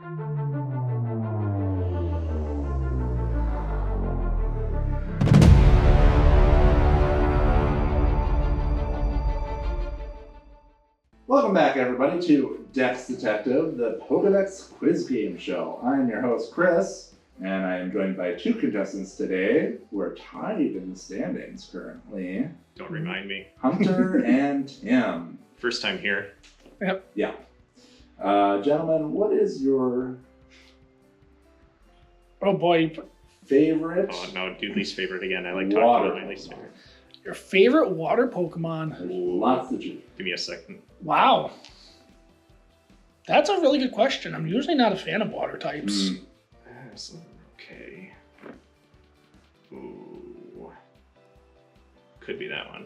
Welcome back, everybody, to Dex Detective, the Pokedex quiz game show. I'm your host, Chris, and I am joined by two contestants today who are tied in the standings currently. Don't remind me. Hunter and Tim. First time here. Yep. Yeah. Gentlemen, what is your favorite Oh no, do least favorite again. I like talking about my least favorite. Your favorite water Pokemon? There's lots to choose. Give me a second. Wow. That's a really good question. I'm usually not a fan of water types. Okay. Ooh. Could be that one.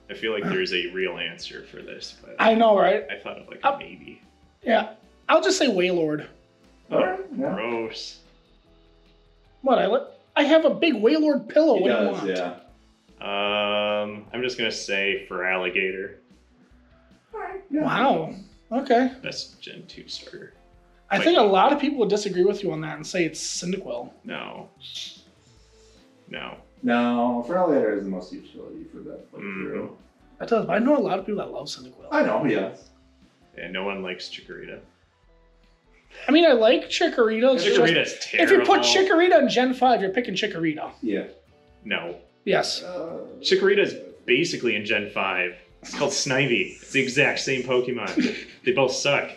I feel like there's a real answer for this, but I know, right? I thought of like a maybe. Yeah. I'll just say Wailord. Yeah. Gross. What? I have a big Wailord pillow. He What do you does, want? yeah. I'm just gonna say for alligator. Yeah. Wow. Okay. Best Gen 2 starter. I think a lot of people would disagree with you on that and say it's Cyndaquil. No. No, Feraligatr is the most utility for that playthrough. That does, but I know a lot of people that love Cyndaquil. I know, yes. Yeah, no one likes Chikorita. I mean, I like Chikorita. It's Chikorita's just, terrible. if you put Chikorita in Gen 5, you're picking Chikorita. Yeah. No. Yes. Chikorita's basically in Gen 5. It's called Snivy. It's the exact same Pokemon. They both suck.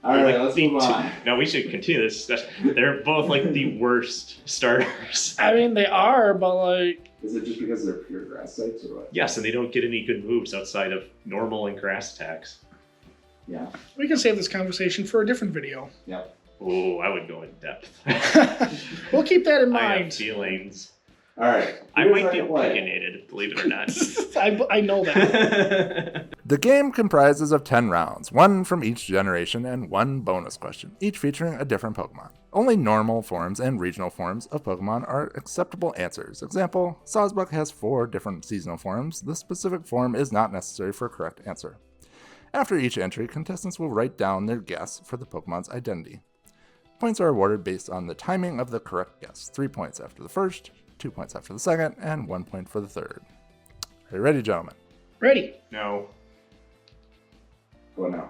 Alright, let's move on. No, we should continue this discussion. They're both like the worst starters. I mean, they are, but like... Is it just because they're pure grass types or what? Yes, and they don't get any good moves outside of normal and grass attacks. Yeah. We can save this conversation for a different video. Yep. Oh, I would go in depth. We'll keep that in I have mind. feelings. Alright. I might be opinionated, believe it or not. I know that. The game comprises of 10 rounds, one from each generation and one bonus question, each featuring a different Pokemon. Only normal forms and regional forms of Pokemon are acceptable answers. Example, Sawsbuck has 4 different seasonal forms. The specific form is not necessary for a correct answer. After each entry, contestants will write down their guess for the Pokemon's identity. Points are awarded based on the timing of the correct guess. 3 points after the first, 2 points after the second, and 1 point for the third. Are you ready, gentlemen? Ready. No. Go now.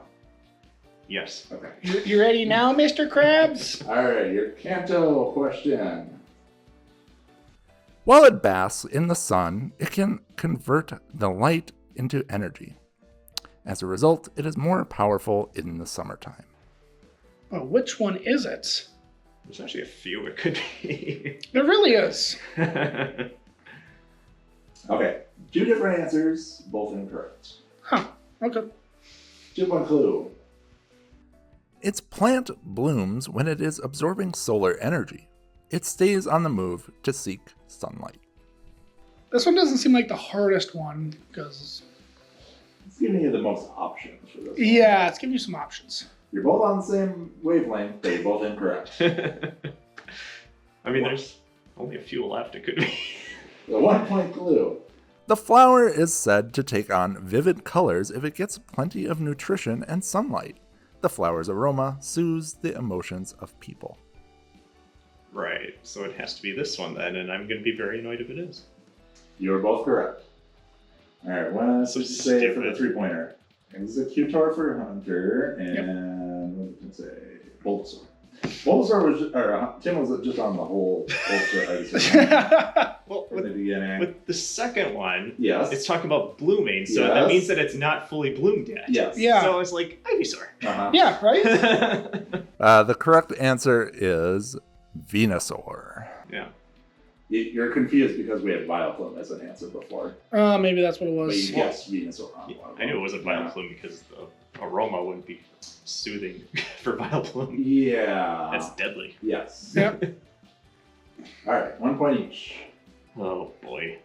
Yes. Okay. You ready now, Mr. Krabs? Alright, your Kanto question. While it basks in the sun, it can convert the light into energy. As a result, it is more powerful in the summertime. Well, which one is it? There's actually a few it could be. There really is. Okay. 2 different answers, both incorrect. Huh. Okay. 2-point clue. Its plant blooms when it is absorbing solar energy. It stays on the move to seek sunlight. This one doesn't seem like the hardest one, because... It's giving you the most options for this one. Yeah, it's giving you some options. You're both on the same wavelength, but you're both incorrect. I mean, there's only a few left it could be. The 1-point clue. The flower is said to take on vivid colors if it gets plenty of nutrition and sunlight. The flower's aroma soothes the emotions of people. Right, so it has to be this one then, and I'm going to be very annoyed if it is. You're both correct. Alright, what So did you say for the stupid. 3-pointer? It was a Q-Tor for Hunter, and what did it say? Bulbasaur. Bulbasaur was just, Tim was just on the whole Bulbasaur Well, from the beginning. with the second one, Yes. it's talking about blooming, so Yes. that means that it's not fully bloomed yet. Yes. Yeah. So it's like Ivysaur. Uh-huh. Yeah, right? The correct answer is Venusaur. Yeah. You're confused because we had Vileplume as an answer before. Maybe that's what it But was. you guessed Venusaur on one of I knew it wasn't them. Vileplume because the aroma wouldn't be soothing for Vileplume. Yeah. That's deadly. Yes. Yep. Alright, 1 point each. Oh boy.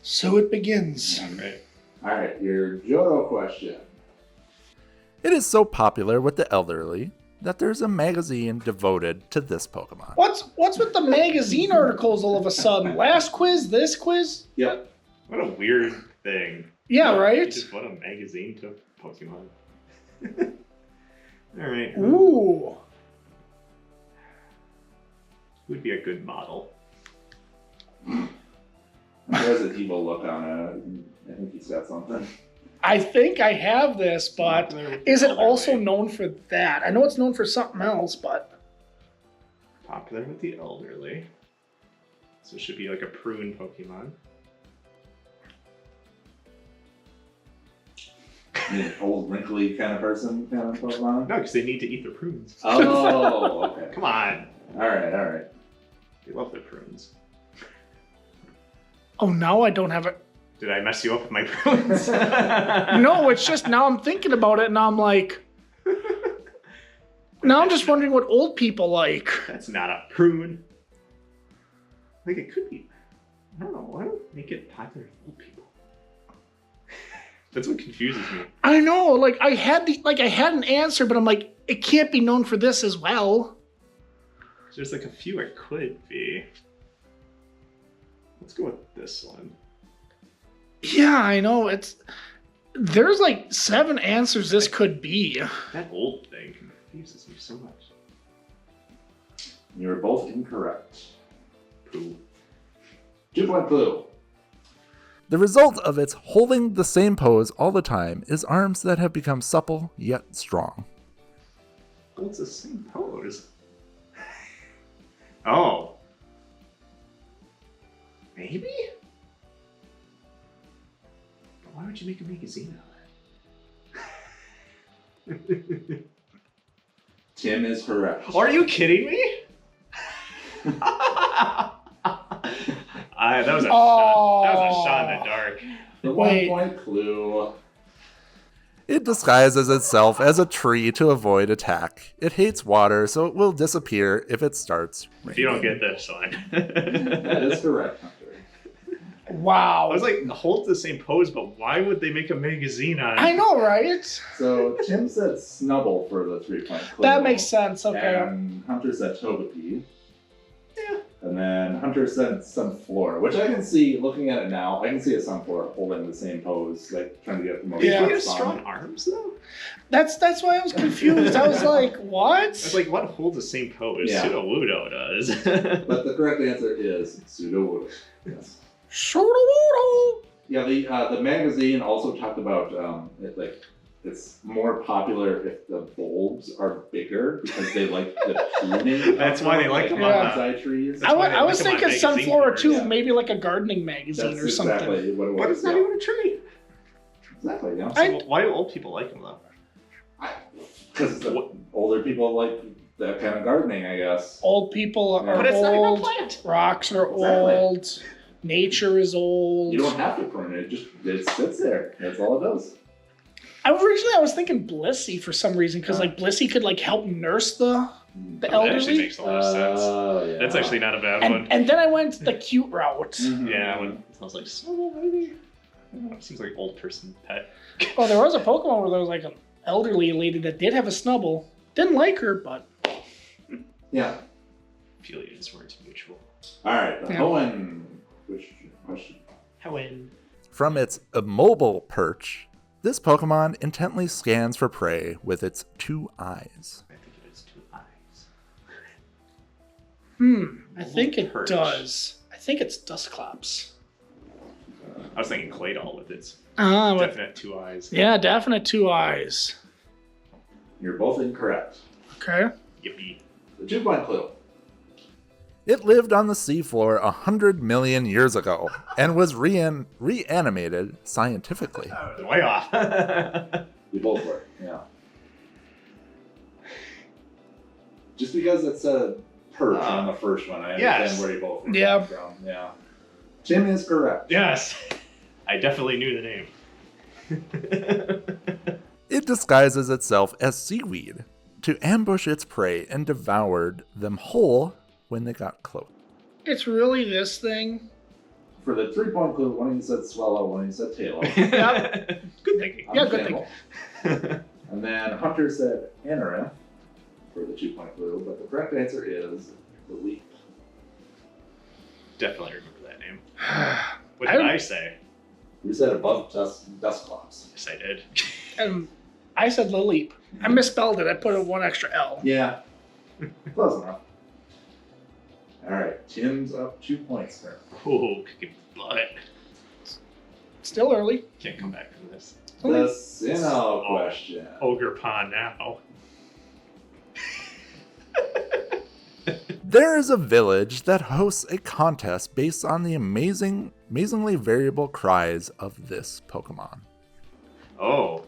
So it begins. Right. Alright, your Johto question. It is so popular with the elderly that there's a magazine devoted to this Pokemon. What's with the magazine articles all of a sudden? Last quiz, this quiz? Yep. What a weird thing. Yeah, You right? just bought a magazine to Pokemon. All right. Ooh. Who would be a good model? There's an evil look on it. I think he's got something. I think I have this, but is it also Elderly. known for that? I know it's known for something else, but Popular with the elderly. So it should be like a prune Pokemon. An old, wrinkly kind of person, kind of Pokemon? No, because they need to eat their prunes. Oh, okay. Come on. Alright. They love their prunes. oh, now I don't have it. Did I mess you up with my prunes? No, it's just now I'm thinking about it and I'm like, now I'm just wondering what old people like. That's not a prune. Like it could be. I don't know. Why don't make it popular with old people? That's what confuses me. I know, like I had an answer, but I'm like, it can't be known for this as well. There's like a few it could be. Let's go with this one. Yeah, I know. There's like 7 answers this could be. That old thing confuses me so much. You were both incorrect. Poo. 2-point clue. The result of its holding the same pose all the time is arms that have become supple yet strong. Well, it's the same pose. Oh. Maybe? But why would you make a magazine out of that? Tim is correct. Are you kidding me? That was a shot. That was a shot in the dark. The Wait. 1-point clue. It disguises itself as a tree to avoid attack. It hates water, so it will disappear if it starts raining. If you don't get this one. That is correct, Hunter. Wow. I was like, hold the same pose, but why would they make a magazine on it? I know, right? So Tim said Snubble for the 3-point clue. That makes sense. Okay. And Hunter said Togepi. Yeah. And then Hunter said Sunflora, which I can see, looking at it now, I can see a Sunflora holding the same pose, like trying to get the most Yeah. Do you have shots strong on. arms, though? That's why I was confused. I was like, what? I was like, what holds the same pose? Yeah. Sudowoodo does. But the correct answer is Sudowoodo. Yes. Shoo-doo-doo-doo. Yeah, the magazine also talked about it's more popular if the bulbs are bigger because they like the tuning. That's why they like them on the- bonsai trees. That's why they I was like them on thinking magazine Sunflora covers. too, Yeah. maybe like a gardening magazine That's or something. exactly what it was. But it's not yeah. even a tree. Exactly, yeah. I- So why do old people like them, though? Because the older people like that kind of gardening, I guess. Old people are But it's not even a old. plant. Rocks are Exactly. old. Nature is old. You don't have to prune it; it sits there. That's all it does. Originally, I was thinking Blissey for some reason because like Blissey could like help nurse the That elderly. actually makes a lot of sense. Yeah. That's actually not a bad one. And then I went the cute route. Mhm. Yeah, when I was like, Snubble, maybe? It seems like old person pet. Oh, there was a Pokemon where there was like an elderly lady that did have a Snubble. Didn't like her, but Yeah. Feelings weren't mutual. All right. The Yeah. Hoenn question. Hoenn. From its immobile perch, this Pokemon intently scans for prey with its 2 eyes. I think it has 2 eyes. I think it Perch. does. I think it's Dusclops. I was thinking Claydol with its With, definite 2 eyes. yeah, definite 2 eyes. You're both incorrect. Okay. Yippee. The 2-point clue. It lived on the seafloor 100 million years ago and was reanimated scientifically. That was way off. You both were. Yeah. Just because it said perch on the first one, I understand Yes. where you both were Yeah. coming from. Yeah. Tim is correct. Yes. I definitely knew the name. It disguises itself as seaweed to ambush its prey and devoured them whole when they got close. It's really this thing. For the 3-point clue, one of you said swallow, one of you said tail. Good thinking. Yeah, good thing. And then Hunter said Anorith for the 2-point clue, but the correct answer is the leaf. Definitely remember that name. What did I say? You said above Dusclops. Yes, I did. And I said Laleep. I misspelled it. I put a one extra L. Yeah. Close enough. Alright, Tim's up 2 points there. Oh, kicking butt. Still early. Can't come back from this. The Sinnoh question. Ogre Pond now. There is a village that hosts a contest based on the amazingly variable cries of this Pokemon. Oh.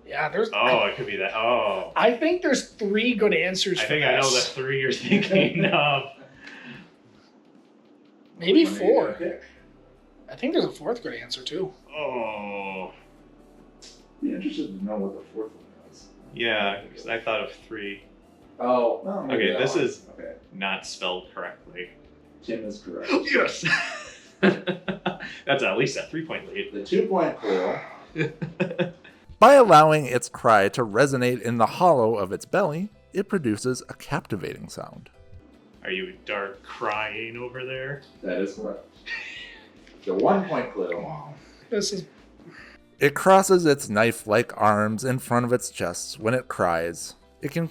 Yeah, there's. Oh, it could be that. Oh. I think there's 3 good answers I for think this. I know the 3 you're thinking of. Maybe Which one are you 4. gonna pick? I think there's a 4th good answer too. Oh. Be interested to know what the 4th one was. Yeah, because I thought of 3. Oh, no. Maybe Okay, that this one. is Okay, not spelled correctly. Tim is correct. Yes! That's at least a 3-point lead. The 2-point clue. By allowing its cry to resonate in the hollow of its belly, it produces a captivating sound. Are you dark crying over there? That is correct. The 1-point clue. Wow. This is. It crosses its knife-like arms in front of its chest when it cries. It can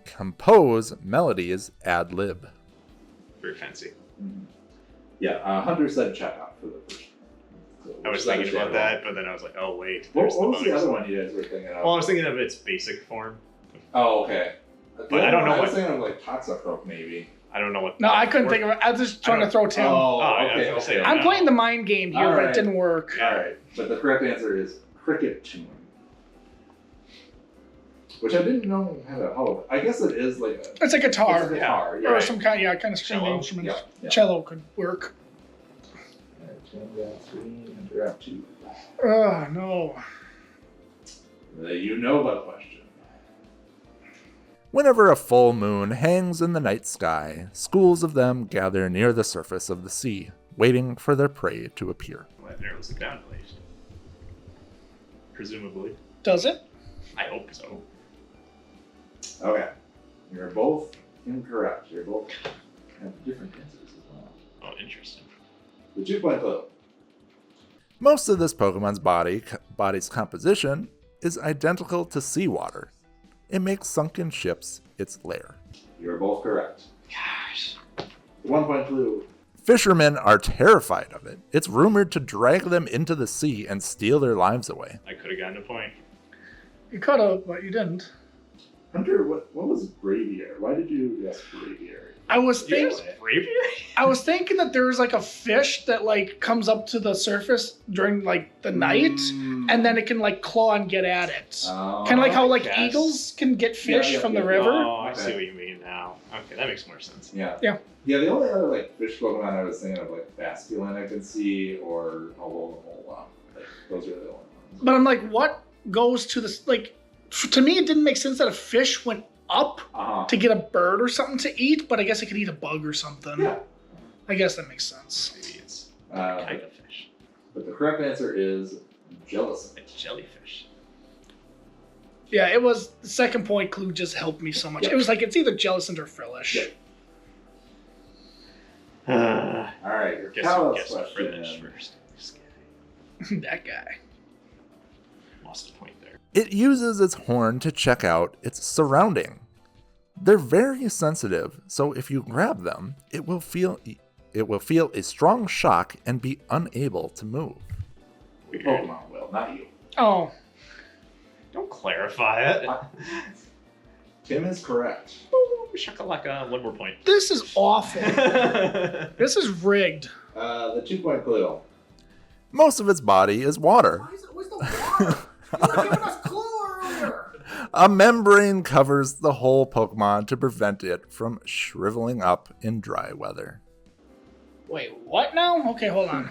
compose melodies ad lib. Very fancy. Yeah, Hunter said check out for the first one. I was thinking about that, but then I was like, oh wait. What There's was the bonus. other one you guys were thinking of? Well, I was thinking of its basic form. Oh, okay. But I don't know I was what- thinking of like Toxicroak maybe. I don't know what. No, I couldn't think of it. I was just trying to throw Tim. Oh, I was okay, gonna say okay. that. I'm playing the mind game here, but Alright. it didn't work. Alright, but the correct answer is Cricket Tune. Which I didn't know had a hollow. I guess it is like a, It's a guitar. it's a guitar. Or Yeah. some kind of string Cello. instrument. Yeah, yeah. Cello could work. Alright, Tim got 3 and you're up 2. Oh, no. The you-know-what question. Whenever a full moon hangs in the night sky, schools of them gather near the surface of the sea, waiting for their prey to appear. Well, that narrows it down, at least. Presumably. Does it? I hope so. Okay. You're both incorrect. You're both have different answers as well. Oh, interesting. The 2-point clue. Most of this Pokemon's body's composition is identical to seawater. It makes sunken ships its lair. You're both correct. Gosh. The 1-point clue. Fishermen are terrified of it. It's rumored to drag them into the sea and steal their lives away. I could have gotten a point. You could have, but you didn't. Hunter, what was Braviary? Why did you guess Braviary? I was You thinking. guys braviary? I was thinking that there's like a fish that like comes up to the surface during like the night, and then it can like claw and get at it. Kind of like how like yes. eagles can get fish yeah, from yeah. the river. Oh, I Okay. see what you mean now. Okay, that makes more sense. Yeah. Yeah. Yeah, the only other like fish Pokemon I was thinking of like Basculin I could see or Alola. Like, those are the only ones. But I'm like, what goes to this? Like, to me, it didn't make sense that a fish went up to get a bird or something to eat, but I guess it could eat a bug or something. Yeah. I guess that makes sense. Maybe it's Uh, kind of fish. But the correct answer is Jellicent. It's jellyfish. Yeah, it was the 2nd-point clue just helped me so much. Yep. It was like it's either Jellicent or Frillish. Yep. Uh, Alright, your guess Kalos Frillish question. first. This guy That guy. lost a point there. It uses its horn to check out its surrounding. They're very sensitive, so if you grab them, it will feel a strong shock and be unable to move. The Weird. Pokemon will, not you. Oh, Don't clarify it. Tim is correct. Ooh, shakalaka. One more point. this is awful. This is rigged. The 2-point clue. Most of its body is water. Where's the water? You were giving us clue earlier. A membrane covers the whole Pokemon to prevent it from shriveling up in dry weather. Wait, what now? Okay, hold on.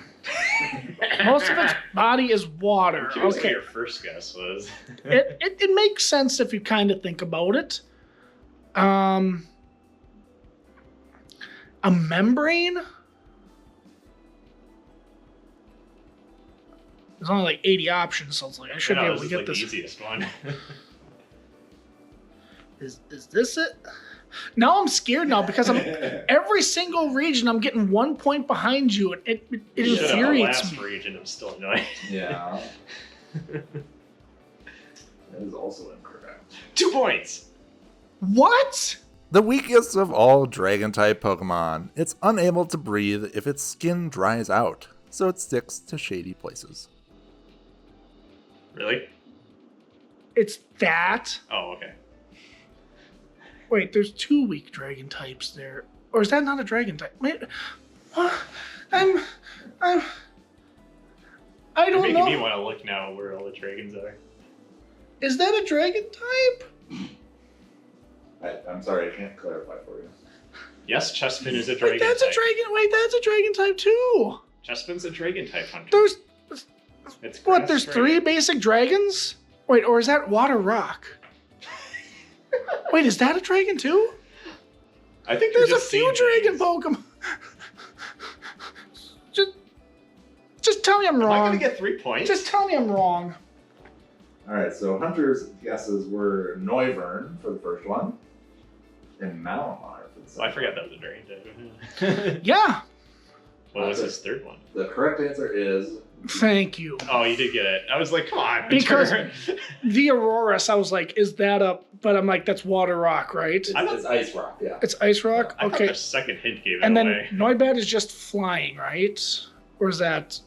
Most of its body is water. I'm curious what Okay. your first guess was. It makes sense if you kind of think about it. A membrane? There's only like 80 options, so it's like I should be able to this is get like this. the easiest one. Is this it? Now I'm scared now because I'm every single region I'm getting 1 point behind you, and it infuriates last me. region, I'm still annoyed. Yeah. That is also incorrect. 2 points. What? The weakest of all dragon-type Pokemon, it's unable to breathe if its skin dries out, so it sticks to shady places. Really? It's that? Oh, okay. Wait, there's 2 weak dragon types there. Or is that not a dragon type? Wait, what? I You're don't making know. me want to look now where all the dragons are. Is that a dragon type? I'm sorry, I can't clarify for you. Yes, Chespin is a dragon Wait, that's type. a dragon. Wait, that's a dragon type too. Chespin's a dragon type hunter. There's It's what? grass There's dragon. 3 basic dragons. Wait, or is that water rock? Wait, is that a dragon too? I think you're There's a just few seeing dragon things. Pokemon. Just tell me I'm Am I wrong. gonna get 3 points? Just tell me I'm wrong. Alright, so Hunter's guesses were Noivern for the first one, and Malamar for the second Oh, I forgot that was a dragon type. Yeah. What was his third one? The correct answer is Thank you. Oh, you did get it. I was like, come on. Because- Hunter. The Auroras, I was like, is that a? But I'm like, that's water rock, right? it's Ice Rock, yeah. It's ice rock. I thought Okay. the second hint gave it And then away. Noibat is just flying, right? Or is that?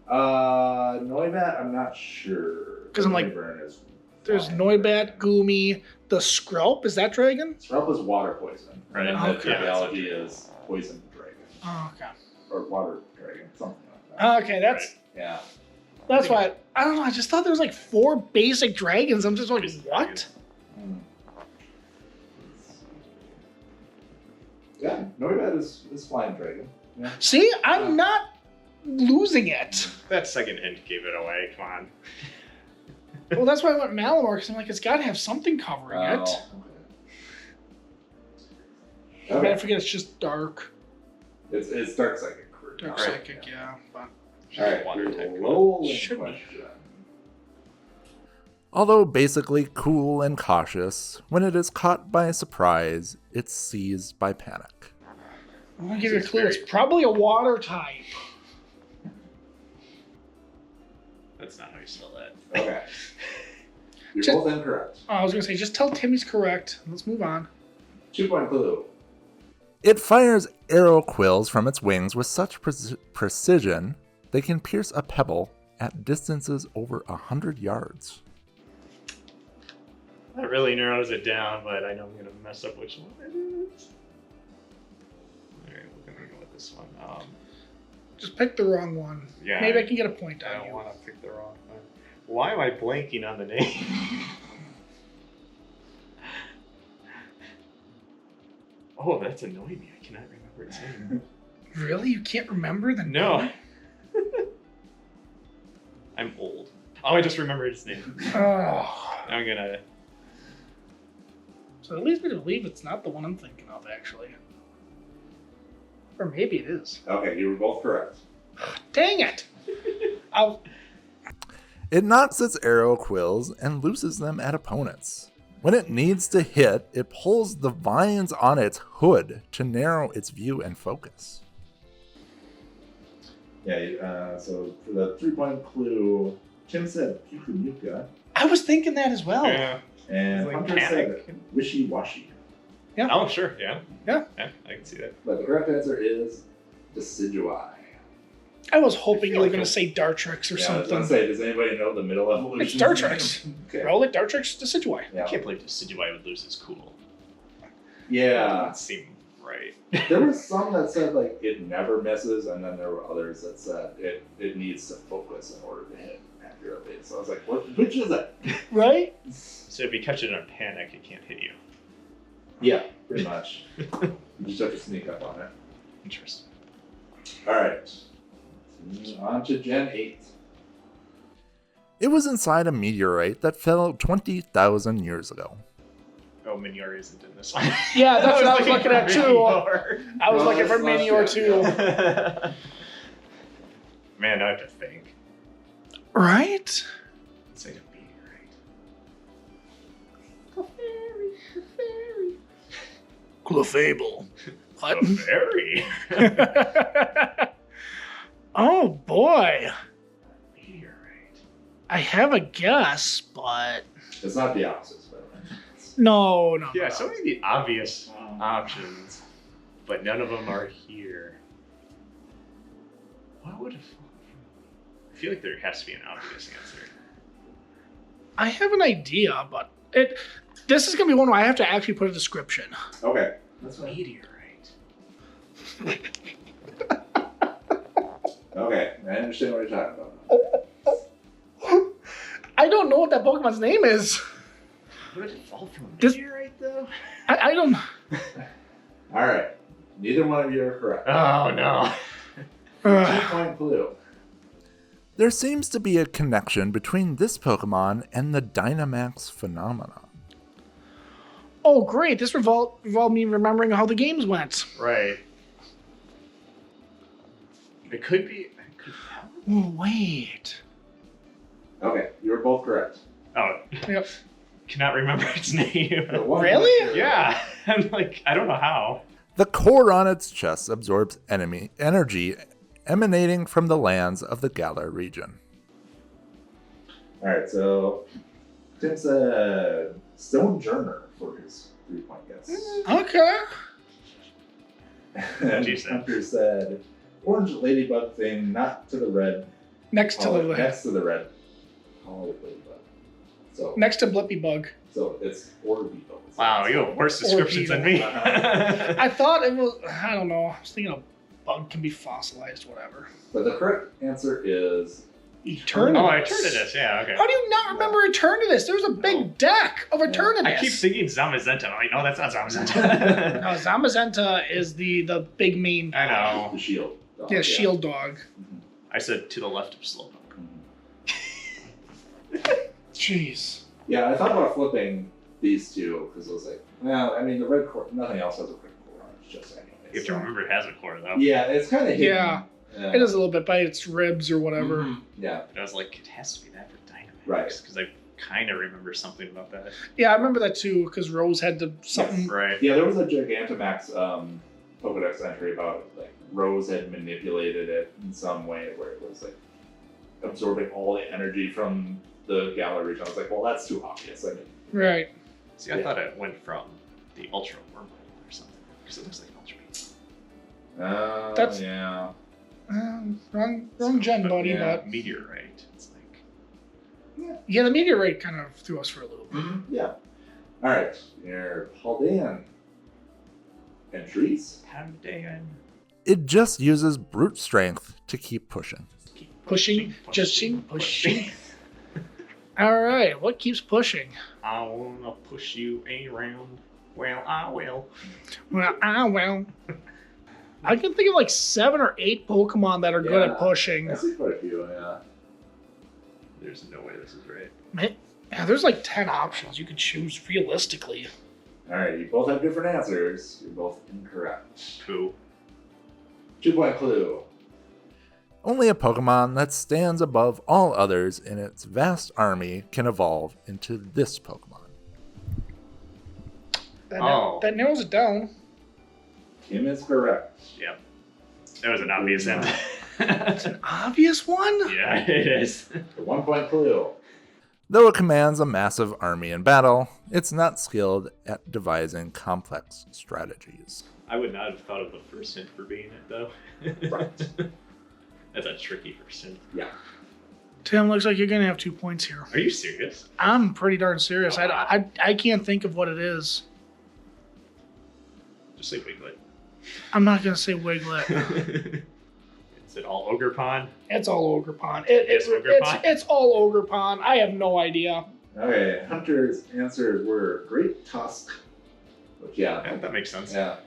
Noibat, I'm not sure. 'Cause I'm like, Noivern is There's flying Noibat, dragon. Goomy, the Skrelp. Is that dragon? Skrelp is water poison. Right. And then Okay. the biology is poison dragon. Oh, okay. Or water dragon, something like that. Okay, that's Right. Yeah. that's why I don't know. I just thought there was like 4 basic dragons. I'm just like, Basic what? dragons. Yeah, Noibat is flying dragon. Yeah. See, I'm not losing it. That second hint gave it away. Come on. Well, that's why I went Malamar because I'm like, it's got to have something covering it. Okay. I mean, I forget it's just dark. It's dark psychic. Correct. Dark Right. psychic, yeah. But Should be Alright, water type. rolling Should be. question. Although basically cool and cautious, when it is caught by surprise, it's seized by panic. I'm gonna give you a It's clue. very- It's probably a water type. That's not how you spell that. Okay. You're Just- both incorrect. Oh, I was gonna say, just tell Timmy's correct. Let's move on. 2-point clue. It fires arrow quills from its wings with such precision they can pierce a pebble at distances over 100 yards. That really narrows it down, but I know I'm gonna mess up which one it is. Alright, we're gonna go with this one. Just pick the wrong one. Yeah. Maybe I can get a point I on don't you. want to pick the wrong one. Why am I blanking on the name? Oh, that's annoying me. I cannot remember its name. Really? You can't remember the No. name? I'm old. Oh, I just remembered its name. Oh. I'm gonna. So it leads me to believe it's not the one I'm thinking of, actually. Or maybe it is. Okay, you were both correct. Dang it! I'll... It knocks its arrow quills and looses them at opponents. When it needs to hit, it pulls the vines on its hood to narrow its view and focus. Yeah, so for the 3-point clue, Tim said Pukumuka, I was thinking that as well. Yeah. and It's like Hunter panic. said Wishy-Washy. Yeah. Oh, sure. Yeah. Yeah. Yeah, I can see that. But the correct answer is Decidui. I was hoping you were like going to it- say Dartrix or Yeah, I was gonna something. say, does anybody know the middle evolution? It's Dartrix. Okay. Roll it, Dartrix, Decidueye. I Yeah. can't believe Decidui would lose his cool. Yeah. Doesn't seem right. There were some that said like it never misses, and then there were others that said it needs to focus in order to hit accurately. So I was like, which is it? Right? So if you catch it in a panic, it can't hit you. Yeah, pretty much. You just have to sneak up on it. Interesting. All right. On to Gen 8. It was inside a meteorite that fell 20,000 years ago. Oh, Minior isn't in this one. Yeah, that's what I was looking at too. Minior. I was Well, looking for that's Minior last too. Man, I have to think. Right? It's like a meteorite. Clefable. What? Very. Oh boy. Meteorite. I have a guess, but It's not the opposites, by the way. no. Yeah, so many of the obvious options, but none of them are here. What would have? I feel like there has to be an obvious answer. I have an idea, but this is gonna be one where I have to actually put a description. Okay. That's fine. Meteorite. Okay, I understand what you're talking about. I don't know what that Pokemon's name is. Would it fall from a This- meteorite though? I don't. All right. Neither one of you are correct. Oh no. 2-point clue. There seems to be a connection between this Pokemon and the Dynamax phenomenon. Oh, great! This revolved me remembering how the games went. Right. It could be. Oh, wait. Okay, you're both correct. Oh, Yep. cannot remember its name. The one Really? point- Yeah, I'm like, I don't know how. The core on its chest absorbs enemy energy emanating from the lands of the Galar region. All right, so Tim said Stone Journer for his 3-point guess. Okay. And Geez, then. Hunter said orange ladybug thing, not to the red. Next to the Next to the red. Call it ladybug. So, next to Blippy Bug. so it's Orbeetle. Wow, you have worse descriptions than me. I thought it was. I don't know. I was thinking a bug can be fossilized, whatever. But the correct answer is Eternatus. Oh, Eternatus, yeah, okay. How do you not remember Eternatus? There was a big deck of Eternatus. I keep thinking Zamazenta. I'm like, no, that's not Zamazenta. No, Zamazenta is the big main. I know. the shield. dog, Yeah, shield dog. I said to the left of Slowpoke. Jeez. Yeah, I thought about flipping these two because I was like, well, I mean, the red core, nothing else has a red core on it, just anyway. You have to remember it has a core, though. Yeah, it's kind of hidden. Yeah. It is a little bit by its ribs or whatever. Mhm. Yeah, But I was like, it has to be that for Dynamax. Right. Because I kind of remember something about that. Yeah, I remember that too because Rose had to something. Right. yeah. There was a Gigantamax Pokedex entry about like Rose had manipulated it in some way where it was like absorbing all the energy from the Galar region. I was like, well, that's too obvious. I mean, Right. See, I thought it went from the Ultra Wormhole or something. Because it looks like an Ultra Beam. That's- yeah. Wrong gen, buddy. yeah. But Meteorite. It's like, yeah, the meteorite kind of threw us for a loop. Yeah. All right, your Paldean entries. Paldean. It just uses brute strength to keep pushing. Pushing. All right, what keeps pushing? I wanna push you around. Well, I will. Well, I can think of like 7 or 8 Pokemon that are good at pushing. I see quite a few. Yeah. There's no way this is right. Yeah, there's like 10 options you could choose realistically. All right, you both have different answers. You're both incorrect. Pooh. 2-point clue. Only a Pokemon that stands above all others in its vast army can evolve into this Pokemon. That narrows it down. Kim is correct. Yep. That was an obvious end. It's an obvious one? Yeah, it is. The 1-point clue. Though it commands a massive army in battle, it's not skilled at devising complex strategies. I would not have thought of the first hint for being it, though. Right. That's a tricky first hint. Yeah. Tim, looks like you're going to have 2 points here. Are you serious? I'm pretty darn serious. I can't think of what it is. Just say Wiglet. I'm not going to say Wiglet. Is it all Ogerpon? It's all Ogerpon. It's Ogerpon? It's all Ogerpon. I have no idea. Okay, Hunter's answers were Great Tusk. Which, Yeah, that makes sense. Yeah.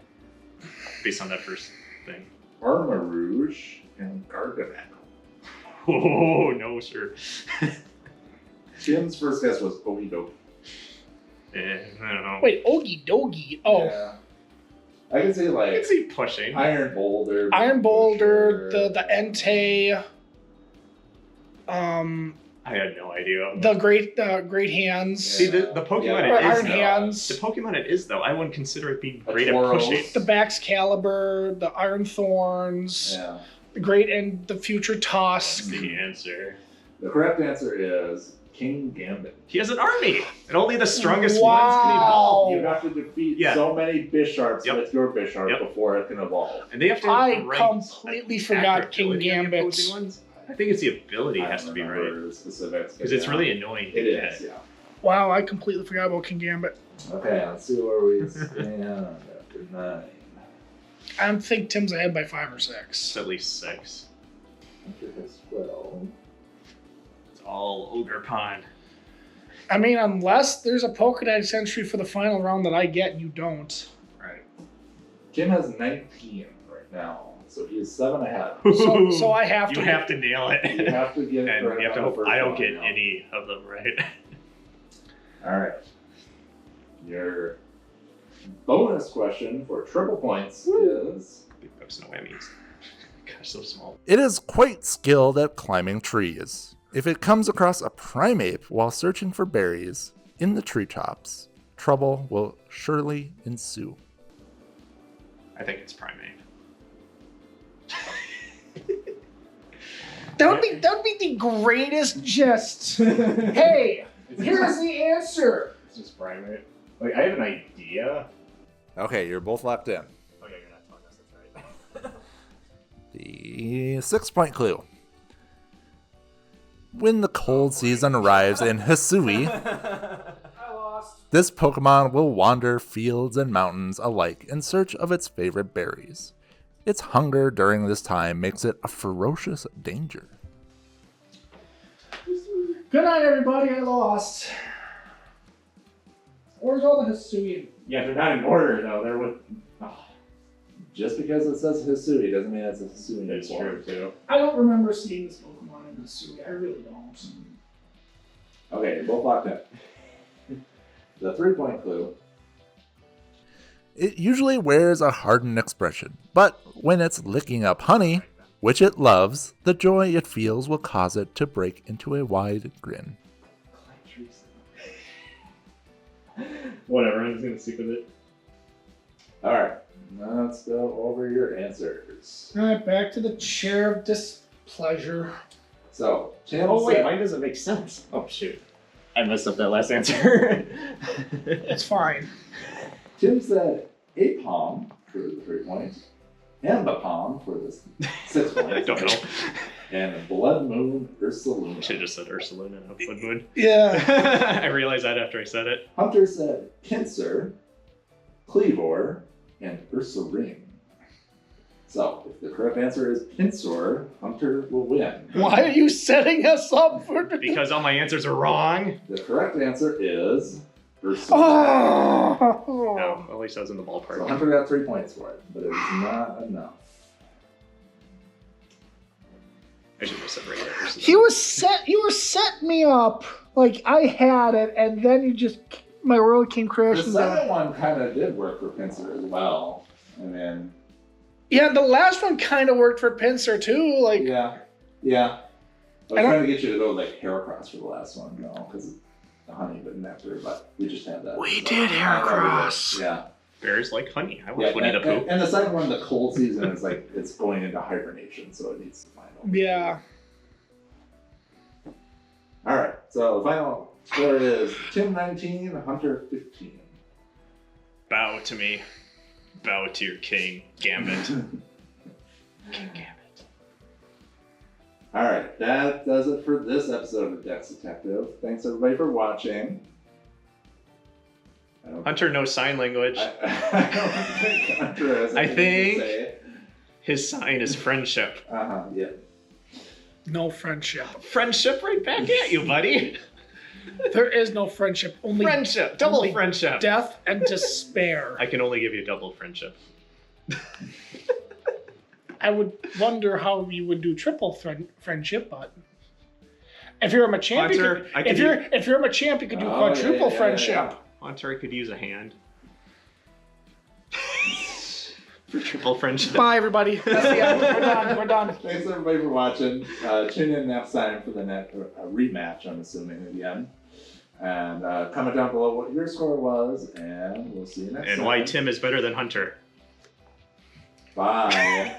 Based on that first thing. Armarouge and Garganacl. Oh, no, sir. Tim's first guess was Okidoki. I don't know. Wait, Ogie Dogie. Oh, Yeah. I can say I like can see pushing. Iron Boulder. Iron Boulder, Pusher. the Entei. I had no idea. The great hands. See, the Pokemon Or it is, Iron though. Hands. The Pokemon it is, though, I wouldn't consider it being A great at Tauros. pushing. The Baxcalibur, the Iron Thorns, Yeah. the great and the future That's Tusk. the answer. The correct answer is King Gambit. He has an army, and only the strongest Wow. ones can evolve. You have to defeat Yeah. so many Bisharps Yep. with your Bisharp Yep. before it can evolve. And they have to have I the right completely forgot attack King ability on the Gambit. opposing ones. I think it's the ability has to be right. The specifics. Because it's really annoying to It get. is, yeah. Wow, I completely forgot about King Gambit. Okay, let's see where we stand after 9. I don't think Tim's ahead by 5 or It's 6. at least 6. Hunter has 12. It's all Ogre Pond. I mean, unless there's a Pokedex entry for the final round that I get and you don't. Right. Tim has 19 right now, so he is 7 ahead. So I have to. You have to nail it. You have to get And correct you have to on the hope first I don't one get now. any of them right. All right. Your bonus question for triple points is Big bucks, no whammies. Gosh, so small. It is quite skilled at climbing trees. If it comes across a Primeape while searching for berries in the treetops, trouble will surely ensue. I think it's Primeape. That would be the greatest gist. Hey, here's the answer. It's just Primeape. Like, I have an idea. Okay, you're both locked in. Okay, you're not telling us that's right. The 6-point clue. When the cold season arrives in Hisui, I lost. this Pokemon will wander fields and mountains alike in search of its favorite berries. Its hunger during this time makes it a ferocious danger. Good night, everybody. I lost. Where's all the Hisuian? yeah, they're not in order though. They're with. Oh. Just because it says Hisui doesn't mean it's a Hisui. That's true, too. I don't remember seeing this Pokemon in Hisui. I really don't. Okay, you're both locked in. The 3-point clue. It usually wears a hardened expression, but when it's licking up honey, which it loves, the joy it feels will cause it to break into a wide grin. Whatever, I'm just gonna stick with it. All right, let's go over your answers. All right, back to the chair of displeasure. So, Tim Oh, wait, said- mine doesn't make sense. Oh, shoot. I messed up that last answer. It's fine. Tim said Apom for the 3 points, Ambipom for the 6 points. I don't know. And Blood Moon Ursaluna. Should have just said Ursaluna, not Blood Moon. Yeah. I realized that after I said it. Hunter said Pinsir, Cleavor, and Ursaring. So, if the correct answer is Pinsir, Hunter will win. Why are you setting us up for? Because all my answers are wrong. The correct answer is Ursaring. Oh. No, at least I was in the So ballpark. Hunter got 3 points for it, but it is not enough. I should have said regular Ursaluna. You were setting me up like I had it, and then you just my world came The crashing down. second one kind of did work for Pinsir as well. And then, Yeah, the last one kind of worked for Pinsir too. Like, yeah. I was I don't- trying to get you to go like Heracross for the last one, because the honey didn't matter, but we just had that. We So, did Heracross. Yeah. Bears like honey. I Yeah, want Winnie the Pooh. and the second one, the cold season, is like it's going into hibernation, so it needs to final. yeah. All right, so the final score is Tim 19, Hunter 15. Bow to me. Bow to your king, Gambit. King Gambit. All right, that does it for this episode of Dex Detective. Thanks everybody for watching. Hunter knows sign language. I don't think Hunter has I anything think- to say. His sign is friendship. Yeah. No friendship. Friendship right back at you, buddy. There is no friendship. Only Friendship. Double only friendship. death and despair. I can only give you double friendship. I would wonder how you would do triple friendship, but if you're a Machamp, you Hunter, could, I if could you're a Machamp, you could do Oh, quadruple yeah. friendship. Hunter, I could use a hand. For triple friendship. Bye, everybody. That's the end. We're done. We're done. Thanks everybody for watching. Tune in next time for the rematch, I'm assuming, again. And comment down below what your score was, and we'll see you next time. And why Tim is better than Hunter. Bye.